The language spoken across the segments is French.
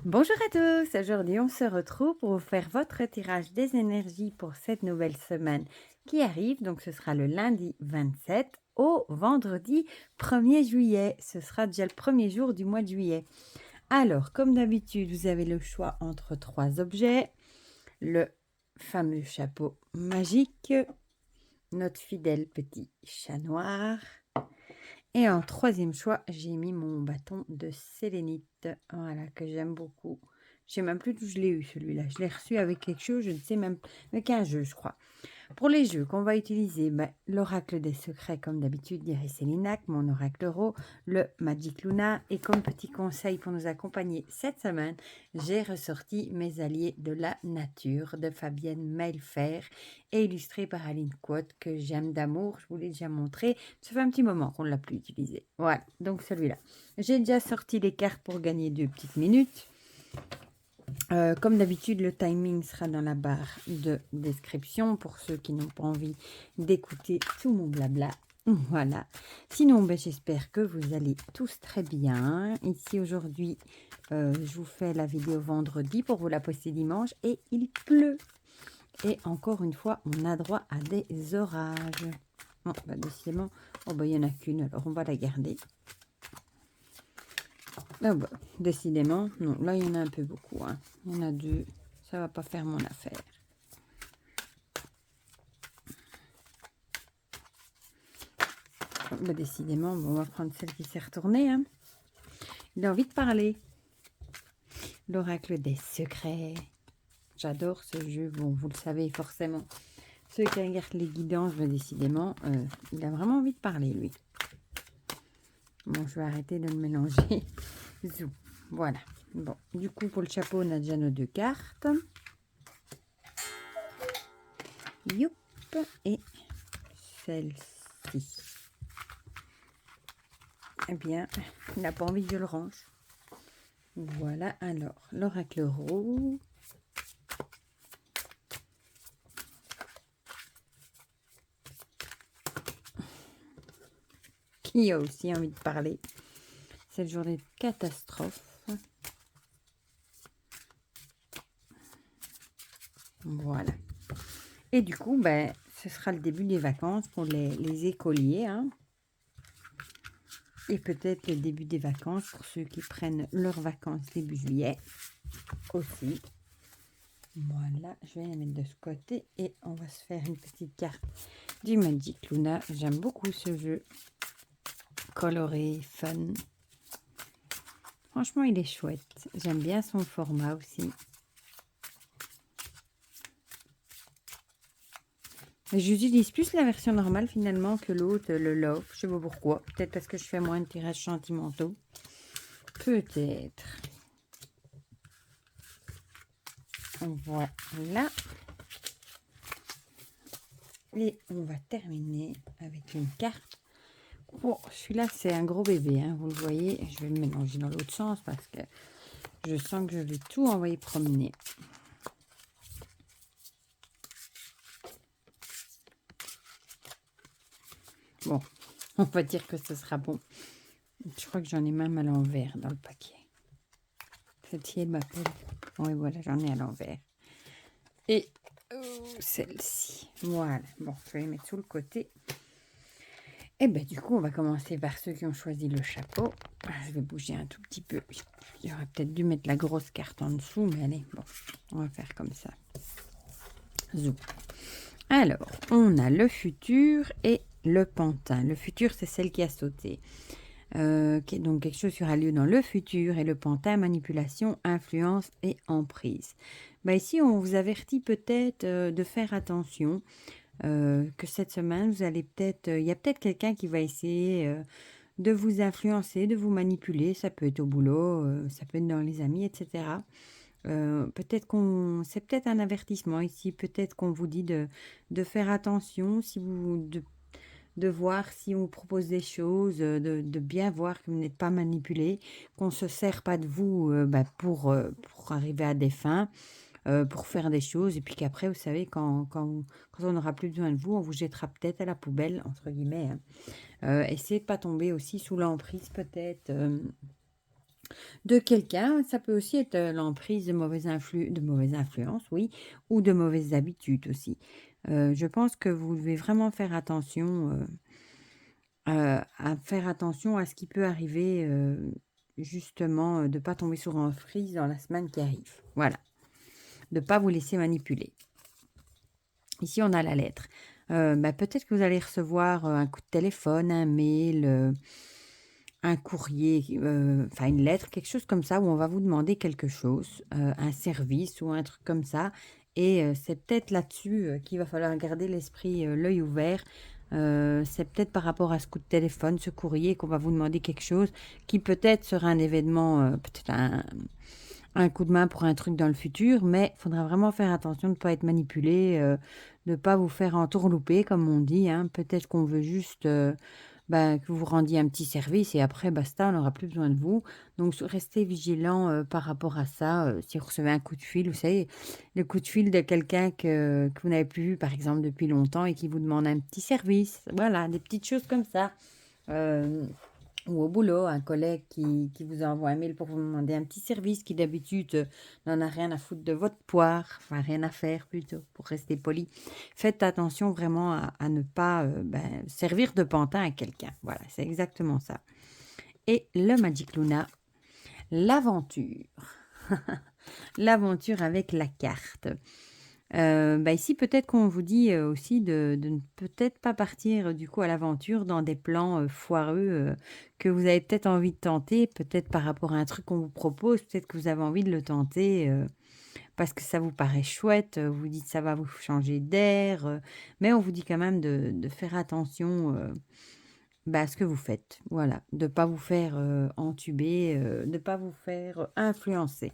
Bonjour à tous, aujourd'hui on se retrouve pour vous faire votre tirage des énergies pour cette nouvelle semaine qui arrive. Donc ce sera le lundi 27 au vendredi 1er juillet. Ce sera déjà le premier jour du mois de juillet. Alors comme d'habitude vous avez le choix entre trois objets. Le fameux chapeau magique, notre fidèle petit chat noir. Et en troisième choix, j'ai mis mon bâton de sélénite, voilà, que j'aime beaucoup. Je sais même plus d'où je l'ai eu celui-là. Je l'ai reçu avec quelque chose, je ne sais même, avec un jeu, je crois. Pour les jeux qu'on va utiliser, l'oracle des secrets, comme d'habitude, d'Iris Céliнаc, mon oracle euro, le Magic Luna. Et comme petit conseil pour nous accompagner cette semaine, j'ai ressorti mes alliés de la nature de Fabienne Maillefer, et illustré par Aline Quote, que j'aime d'amour. Je vous l'ai déjà montré. Ça fait un petit moment qu'on ne l'a plus utilisé. Voilà, donc celui-là. J'ai déjà sorti les cartes pour gagner 2 petites minutes. Comme d'habitude, le timing sera dans la barre de description pour ceux qui n'ont pas envie d'écouter tout mon blabla. Voilà. Sinon, j'espère que vous allez tous très bien. Ici, aujourd'hui, je vous fais la vidéo vendredi pour vous la poster dimanche et il pleut. Et encore une fois, on a droit à des orages. Bon, décidément, il n'y en a qu'une, alors on va la garder. Ah décidément, non, là il y en a un peu beaucoup. Hein. Il y en a deux, ça va pas faire mon affaire. Décidément, on va prendre celle qui s'est retournée. Hein. Il a envie de parler. L'oracle des secrets. J'adore ce jeu, bon, vous le savez forcément. Ceux qui regardent les guidances, décidément, il a vraiment envie de parler, lui. Bon, je vais arrêter de le mélanger. Zou. Voilà. Bon, du coup, pour le chapeau, on a déjà nos deux cartes. Youp. Et celle-ci. Eh bien, il n'a pas envie que je le range. Voilà, alors, l'oracle rouge. Qui a aussi envie de parler. Cette journée de catastrophe. Voilà. Et du coup, ce sera le début des vacances pour les écoliers. Hein. Et peut-être le début des vacances pour ceux qui prennent leurs vacances début juillet aussi. Voilà, je vais la mettre de ce côté et on va se faire une petite carte du Magic Luna. J'aime beaucoup ce jeu. Coloré, fun. Franchement, il est chouette. J'aime bien son format aussi. J'utilise plus la version normale finalement que l'autre, le Love. Je sais pas pourquoi. Peut-être parce que je fais moins de tirages sentimentaux. Peut-être. Voilà. Et on va terminer avec une carte. Oh, celui-là, c'est un gros bébé. Hein, vous le voyez. Je vais le mélanger dans l'autre sens parce que je sens que je vais tout envoyer promener. Bon, on va dire que ce sera bon. Je crois que j'en ai même à l'envers dans le paquet. Celle-ci, elle m'appelle. Oui, voilà, j'en ai à l'envers. Et celle-ci. Voilà. Bon, je vais les mettre sur le côté. Et du coup, on va commencer par ceux qui ont choisi le chapeau. Je vais bouger un tout petit peu. J'aurais peut-être dû mettre la grosse carte en dessous, mais allez, bon, on va faire comme ça. Zou. Alors, on a le futur et le pantin. Le futur, c'est celle qui a sauté. Donc, quelque chose qui aura lieu dans le futur. Et le pantin, manipulation, influence et emprise. Ici, on vous avertit peut-être de faire attention. Que cette semaine, vous allez peut-être... Il y a peut-être quelqu'un qui va essayer de vous influencer, de vous manipuler. Ça peut être au boulot, ça peut être dans les amis, etc. C'est peut-être un avertissement ici, peut-être qu'on vous dit de faire attention, si vous de voir si on vous propose des choses, de bien voir que vous n'êtes pas manipulé, qu'on ne se sert pas de vous pour arriver à des fins, pour faire des choses, et puis qu'après, vous savez, quand on n'aura plus besoin de vous, on vous jettera peut-être à la poubelle, entre guillemets. Hein. Essayez de ne pas tomber aussi sous l'emprise, peut-être. de quelqu'un. Ça peut aussi être, l'emprise de mauvaises influences, oui, ou de mauvaises habitudes aussi. Je pense que vous devez vraiment faire attention, à faire attention à ce qui peut arriver, justement, de pas tomber sur un freeze dans la semaine qui arrive. Voilà, de pas vous laisser manipuler. Ici, on a la lettre. Bah, peut-être que vous allez recevoir, un coup de téléphone, un mail, un courrier, enfin une lettre, quelque chose comme ça où on va vous demander quelque chose, un service ou un truc comme ça et c'est peut-être là-dessus, qu'il va falloir garder l'œil ouvert. C'est peut-être par rapport à ce coup de téléphone, ce courrier qu'on va vous demander quelque chose qui peut-être sera un événement, peut-être un coup de main pour un truc dans le futur, mais il faudra vraiment faire attention de ne pas être manipulé, de ne pas vous faire entourlouper comme on dit, hein. Peut-être qu'on veut juste, bah, que vous rendiez un petit service et après basta, on n'aura plus besoin de vous. Donc restez vigilant, par rapport à ça, si vous recevez un coup de fil, vous savez, le coup de fil de quelqu'un que vous n'avez plus vu, par exemple, depuis longtemps et qui vous demande un petit service. Voilà, des petites choses comme ça. Hem ou au boulot, un collègue qui vous envoie un mail pour vous demander un petit service qui d'habitude n'en a rien à foutre de votre poire, enfin rien à faire plutôt, pour rester poli. Faites attention vraiment à ne pas ben, servir de pantin à quelqu'un. Voilà, c'est exactement ça. Et le Magic Luna, l'aventure. L'aventure avec la carte. Bah, ici, peut-être qu'on vous dit, aussi de ne peut-être pas partir, du coup, à l'aventure dans des plans, foireux, que vous avez peut-être envie de tenter, peut-être par rapport à un truc qu'on vous propose, peut-être que vous avez envie de le tenter, parce que ça vous paraît chouette, vous dites: «Ça va vous changer d'air», mais on vous dit quand même de faire attention, bah, à ce que vous faites. Voilà, de pas vous faire, entuber, de pas vous faire influencer.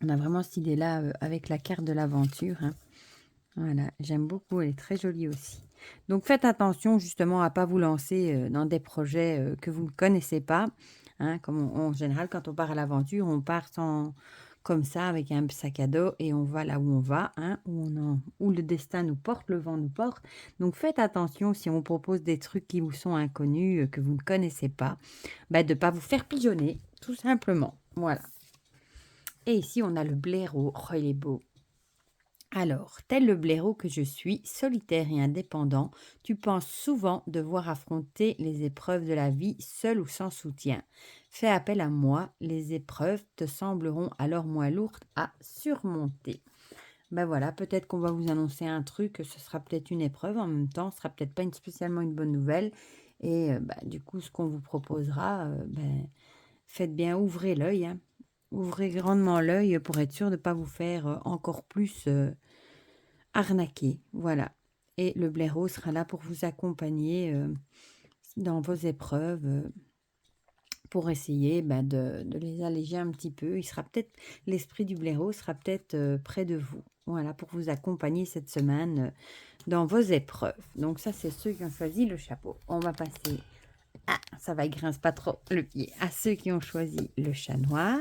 On a vraiment cette idée-là, avec la carte de l'aventure, hein. Voilà, j'aime beaucoup, elle est très jolie aussi. Donc faites attention justement à pas vous lancer, dans des projets, que vous ne connaissez pas, hein. Comme en général quand on part à l'aventure, on part sans comme ça avec un sac à dos et on va là où on va, hein, où le destin nous porte, le vent nous porte. Donc faites attention si on propose des trucs qui vous sont inconnus, que vous ne connaissez pas, bah, de pas vous faire pigeonner, tout simplement. Voilà. Et ici on a le blaireau. Oh, il est beau. Alors, tel le blaireau que je suis, solitaire et indépendant, tu penses souvent devoir affronter les épreuves de la vie seul ou sans soutien. Fais appel à moi, les épreuves te sembleront alors moins lourdes à surmonter. Ben voilà, peut-être qu'on va vous annoncer un truc, ce sera peut-être une épreuve, en même temps, ce sera peut-être pas spécialement une bonne nouvelle. Et bah, du coup, ce qu'on vous proposera, ben, faites bien, ouvrez l'œil, hein. Ouvrez grandement l'œil pour être sûr de ne pas vous faire encore plus arnaquer, voilà. Et le blaireau sera là pour vous accompagner, dans vos épreuves, pour essayer, bah, de les alléger un petit peu. L'esprit du blaireau sera peut-être, près de vous. Voilà, pour vous accompagner cette semaine, dans vos épreuves. Donc ça, c'est ceux qui ont choisi le chapeau. On va passer ça va, il grince pas trop le pied. À ceux qui ont choisi le chat noir.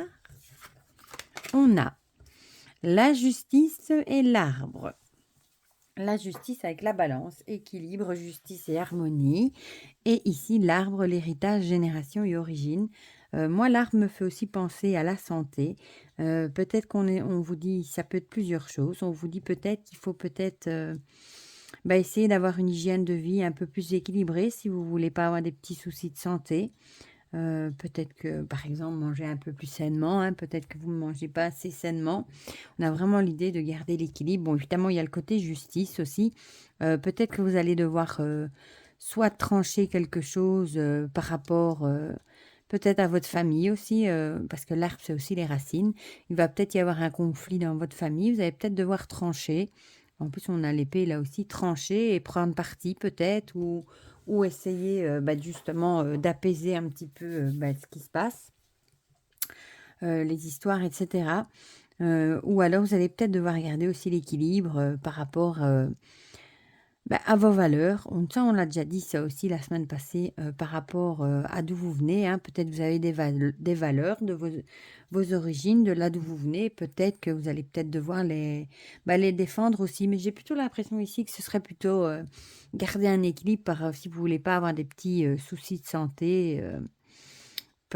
On a la justice et l'arbre. La justice avec la balance, équilibre, justice et harmonie. Et ici, l'arbre, l'héritage, génération et origine. Moi, l'arbre me fait aussi penser à la santé. Peut-être on vous dit, ça peut être plusieurs choses. On vous dit peut-être qu'il faut peut-être bah, essayer d'avoir une hygiène de vie un peu plus équilibrée si vous voulez pas avoir des petits soucis de santé. Peut-être que, par exemple, manger un peu plus sainement, hein, peut-être que vous ne mangez pas assez sainement. On a vraiment l'idée de garder l'équilibre. Bon, évidemment, il y a le côté justice aussi. Peut-être que vous allez devoir, soit trancher quelque chose, par rapport, peut-être à votre famille aussi, parce que l'arbre, c'est aussi les racines. Il va peut-être y avoir un conflit dans votre famille, vous allez peut-être devoir trancher. En plus, on a l'épée là aussi, trancher et prendre parti peut-être ou essayer, bah, justement, d'apaiser un petit peu, bah, ce qui se passe, les histoires et cetera. Ou alors vous allez peut-être devoir regarder aussi l'équilibre, par rapport, bah, à vos valeurs. On l'a déjà dit ça aussi la semaine passée, par rapport, à d'où vous venez, hein. Peut-être vous avez des valeurs de vos origines, de là d'où vous venez. Peut-être que vous allez peut-être devoir les défendre aussi. Mais j'ai plutôt l'impression ici que ce serait plutôt, garder un équilibre si vous voulez pas avoir des petits, soucis de santé,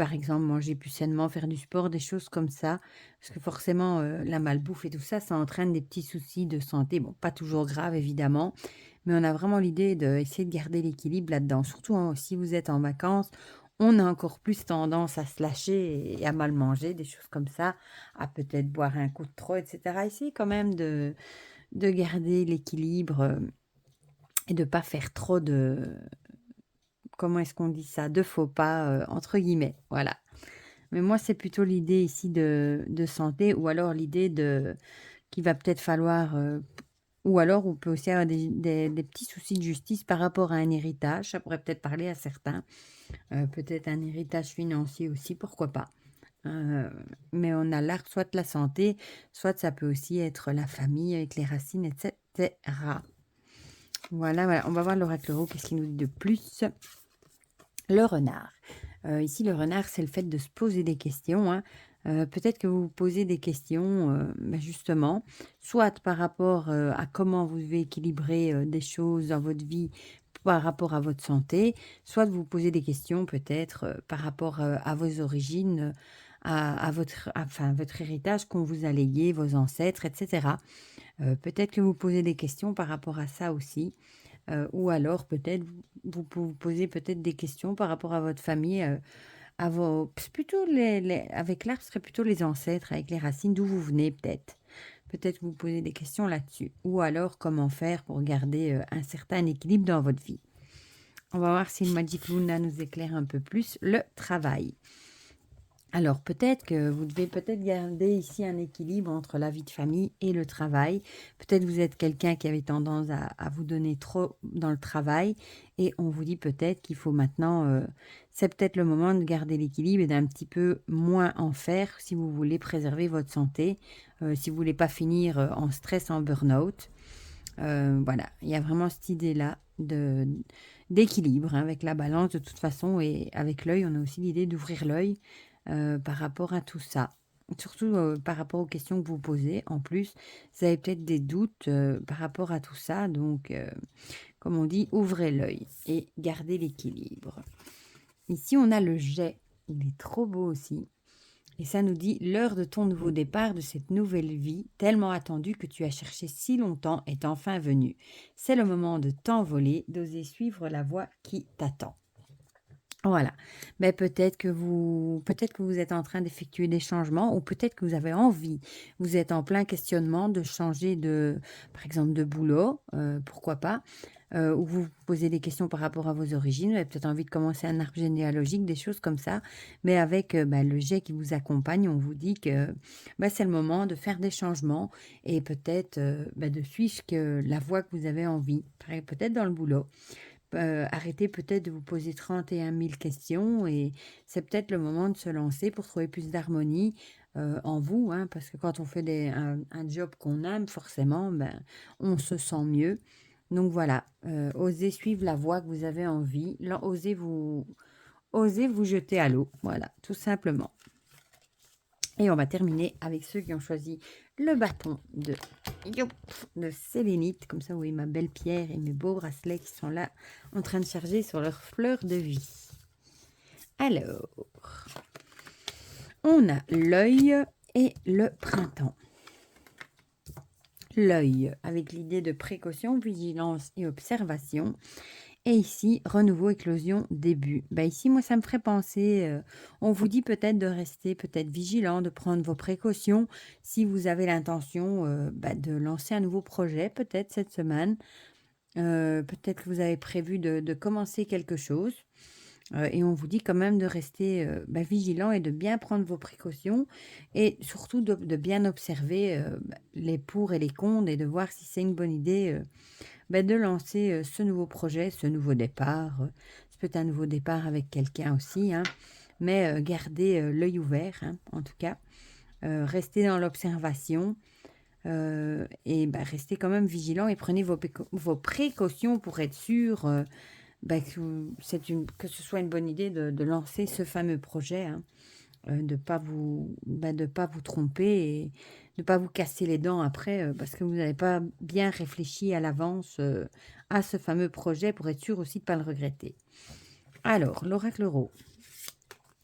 par exemple, manger plus sainement, faire du sport, des choses comme ça. Parce que forcément, la malbouffe et tout ça, ça entraîne des petits soucis de santé. Bon, pas toujours graves évidemment, mais on a vraiment l'idée d'essayer de garder l'équilibre là-dedans. Surtout, hein, si vous êtes en vacances, on a encore plus tendance à se lâcher et à mal manger, des choses comme ça, à peut-être boire un coup de trop, et cetera. Essayez quand même de garder l'équilibre, et de pas faire trop de comment est-ce qu'on dit ça? De faux pas, entre guillemets, voilà. Mais moi, c'est plutôt l'idée ici de santé ou alors l'idée de qu'il va peut-être falloir, ou alors on peut aussi avoir des petits soucis de justice par rapport à un héritage. Ça pourrait peut-être parler à certains. Peut-être un héritage financier aussi, pourquoi pas? Heu, mais on a là soit la santé, soit ça peut aussi être la famille avec les racines et cetera. Voilà, voilà, on va voir l'oracle tarot, qu'est-ce qu'il nous dit de plus? Le renard. Ici, le renard, c'est le fait de se poser des questions, hein. Peut-être que vous vous posez des questions, justement, soit par rapport, à comment vous devez équilibrer, des choses dans votre vie par rapport à votre santé, soit vous vous posez des questions peut-être, par rapport, à vos origines, à votre enfin, votre héritage qu'on vous a légué, vos ancêtres et cetera. Peut-être que vous posez des questions par rapport à ça aussi. Ou alors peut-être vous posez peut-être des questions par rapport à votre famille, à vos c'est plutôt les avec l'arbre, ce serait plutôt les ancêtres avec les racines, d'où vous venez peut-être. Peut-être que vous posez des questions là-dessus. Ou alors comment faire pour garder, un certain équilibre dans votre vie. On va voir si le Magic Luna nous éclaire un peu plus. Le travail. Alors peut-être que vous devez peut-être garder ici un équilibre entre la vie de famille et le travail. Peut-être vous êtes quelqu'un qui avait tendance à vous donner trop dans le travail et on vous dit peut-être qu'il faut maintenant, c'est peut-être le moment de garder l'équilibre et d'un petit peu moins en faire si vous voulez préserver votre santé, si vous voulez pas finir en stress, en burn-out. Voilà, il y a vraiment cette idée-là d'équilibre, hein, avec la balance de toute façon et avec l'œil, on a aussi l'idée d'ouvrir l'œil par rapport à tout ça. Surtout, par rapport aux questions que vous posez. En plus, vous avez peut-être des doutes, par rapport à tout ça. Donc, comme on dit, ouvrez l'œil et gardez l'équilibre. Ici, on a le jet. Il est trop beau aussi. Et ça nous dit: «L'heure de ton nouveau départ, de cette nouvelle vie, tellement attendue que tu as cherché si longtemps, est enfin venue. C'est le moment de t'envoler, d'oser suivre la voie qui t'attend». Voilà. Mais peut-être que vous êtes en train d'effectuer des changements ou peut-être que vous avez envie. Vous êtes en plein questionnement de changer par exemple, de boulot, pourquoi pas? Ou vous vous posez des questions par rapport à vos origines. Vous avez peut-être envie de commencer un arbre généalogique, des choses comme ça. Mais avec, le jet qui vous accompagne, on vous dit que, c'est le moment de faire des changements et peut-être, de suivre la voie que vous avez envie. Peut-être dans le boulot. Arrêtez peut-être de vous poser 31 000 questions et c'est peut-être le moment de se lancer pour trouver plus d'harmonie, en vous, hein, parce que quand on fait un job qu'on aime forcément, on se sent mieux. Donc voilà, osez suivre la voie que vous avez envie, osez vous jeter à l'eau, voilà, tout simplement. Et on va terminer avec ceux qui ont choisi le bâton de sélénite. Comme ça, vous voyez ma belle pierre et mes beaux bracelets qui sont là en train de charger sur leur fleur de vie. Alors, on a l'œil et le printemps. L'œil, avec l'idée de précaution, vigilance et observation. Et ici, renouveau, éclosion, début. Ici, moi, ça me ferait penser, on vous dit peut-être de rester peut-être vigilant, de prendre vos précautions si vous avez l'intention de lancer un nouveau projet, peut-être cette semaine. Peut-être que vous avez prévu de commencer quelque chose. Et on vous dit quand même de rester vigilant et de bien prendre vos précautions et surtout de bien observer les pour et les contre et de voir si c'est une bonne idée de lancer ce nouveau projet, ce nouveau départ. Ça peut être un nouveau départ avec quelqu'un aussi, hein, mais gardez l'œil ouvert, hein, en tout cas. Restez dans l'observation et restez quand même vigilant et prenez vos précautions pour être sûr que ce soit une bonne idée de lancer ce fameux projet, hein, de pas vous tromper et de pas vous casser les dents après, parce que vous n'avez pas bien réfléchi à l'avance, à ce fameux projet pour être sûr aussi de pas le regretter. Alors, l'oracle rose.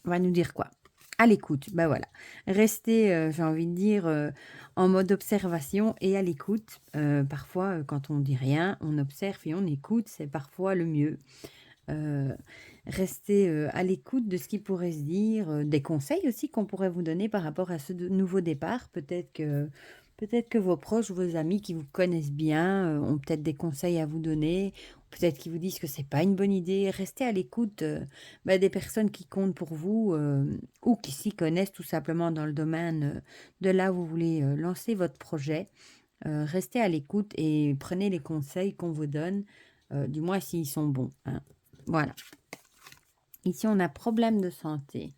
On va nous dire quoi? À l'écoute, bah, voilà. Rester, j'ai envie de dire, en mode observation et à l'écoute. Parfois, quand on dit rien, on observe et on écoute, c'est parfois le mieux. Heu, Rester, à l'écoute de ce qui pourrait se dire, des conseils aussi qu'on pourrait vous donner par rapport à ce de nouveau départ. Peut-être que vos proches, vos amis qui vous connaissent bien, ont peut-être des conseils à vous donner. Peut-être qu'ils vous disent que c'est pas une bonne idée. Restez à l'écoute, des personnes qui comptent pour vous, ou qui s'y connaissent tout simplement dans le domaine, de là où vous voulez, lancer votre projet. Restez à l'écoute et prenez les conseils qu'on vous donne, du moins s'ils sont bons, hein. Voilà. Ici, on a problème de santé.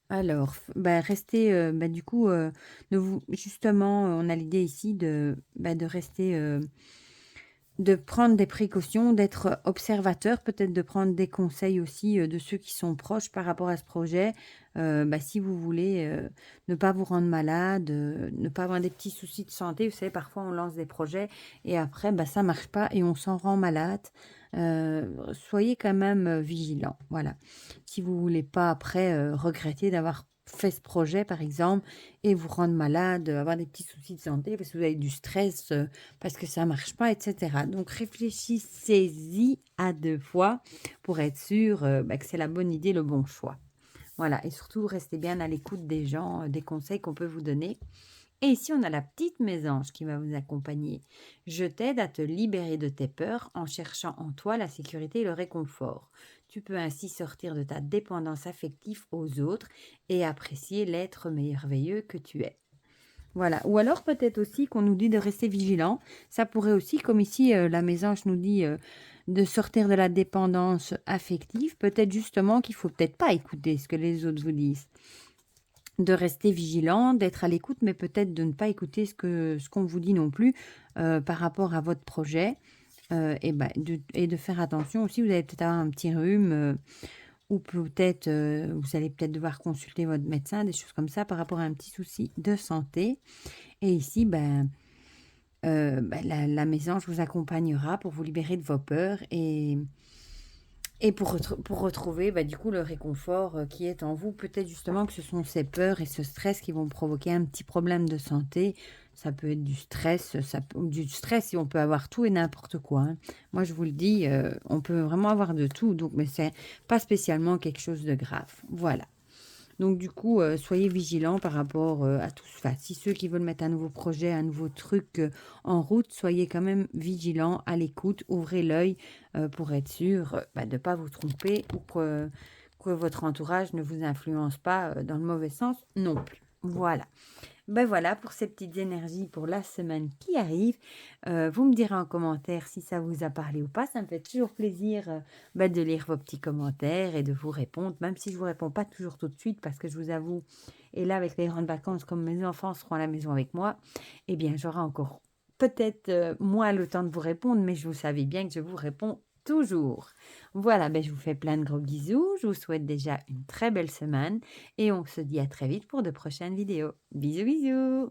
Alors, restez, du coup, de vous justement, on a l'idée ici de rester, de prendre des précautions, d'être observateur, peut-être de prendre des conseils aussi, de ceux qui sont proches par rapport à ce projet. Si vous voulez, ne pas vous rendre malade, ne pas avoir des petits soucis de santé. Vous savez, parfois, on lance des projets et après, ça marche pas et on s'en rend malade. Soyez quand même, vigilants, voilà. Si vous voulez pas après, regretter d'avoir fait ce projet, par exemple, et vous rendre malade, avoir des petits soucis de santé parce que vous avez du stress, parce que ça marche pas, et cetera. Donc réfléchissez-y à 2 fois pour être sûr, que c'est la bonne idée, le bon choix. Voilà, et surtout restez bien à l'écoute des gens, des conseils qu'on peut vous donner. Et ici, on a la petite mésange qui va vous accompagner. Je t'aide à te libérer de tes peurs en cherchant en toi la sécurité et le réconfort. Tu peux ainsi sortir de ta dépendance affective aux autres et apprécier l'être merveilleux que tu es. Voilà. Ou alors peut-être aussi qu'on nous dit de rester vigilant. Ça pourrait aussi, comme ici la mésange nous dit de sortir de la dépendance affective, peut-être justement qu'il faut peut-être pas écouter ce que les autres vous disent. De rester vigilant, d'être à l'écoute, mais peut-être de ne pas écouter ce qu'on vous dit non plus par rapport à votre projet. Et de faire attention aussi, vous allez peut-être avoir un petit rhume. Ou peut-être, vous allez peut-être devoir consulter votre médecin, des choses comme ça par rapport à un petit souci de santé. Et ici, la mésange vous accompagnera pour vous libérer de vos peurs et pour retrouver, du coup, le réconfort, qui est en vous. Peut-être justement que ce sont ces peurs et ce stress qui vont provoquer un petit problème de santé. Ça peut être du stress, si on peut avoir tout et n'importe quoi, hein. Moi, je vous le dis, on peut vraiment avoir de tout, donc mais c'est pas spécialement quelque chose de grave. Voilà. Donc du coup, soyez vigilants par rapport, à tout enfin, si ceux qui veulent mettre un nouveau projet, un nouveau truc, en route, soyez quand même vigilants, à l'écoute, ouvrez l'œil, pour être sûr, de ne pas vous tromper ou que votre entourage ne vous influence pas, dans le mauvais sens non plus. Voilà. Voilà pour ces petites énergies pour la semaine qui arrive. Vous me direz en commentaire si ça vous a parlé ou pas. Ça me fait toujours plaisir de lire vos petits commentaires et de vous répondre, même si je ne vous réponds pas toujours tout de suite parce que je vous avoue, et là avec les grandes vacances, comme mes enfants seront à la maison avec moi, eh bien j'aurai encore peut-être moins le temps de vous répondre, mais je vous savez bien que je vous réponds toujours. Voilà, je vous fais plein de gros bisous. Je vous souhaite déjà une très belle semaine et on se dit à très vite pour de prochaines vidéos. Bisous, bisous!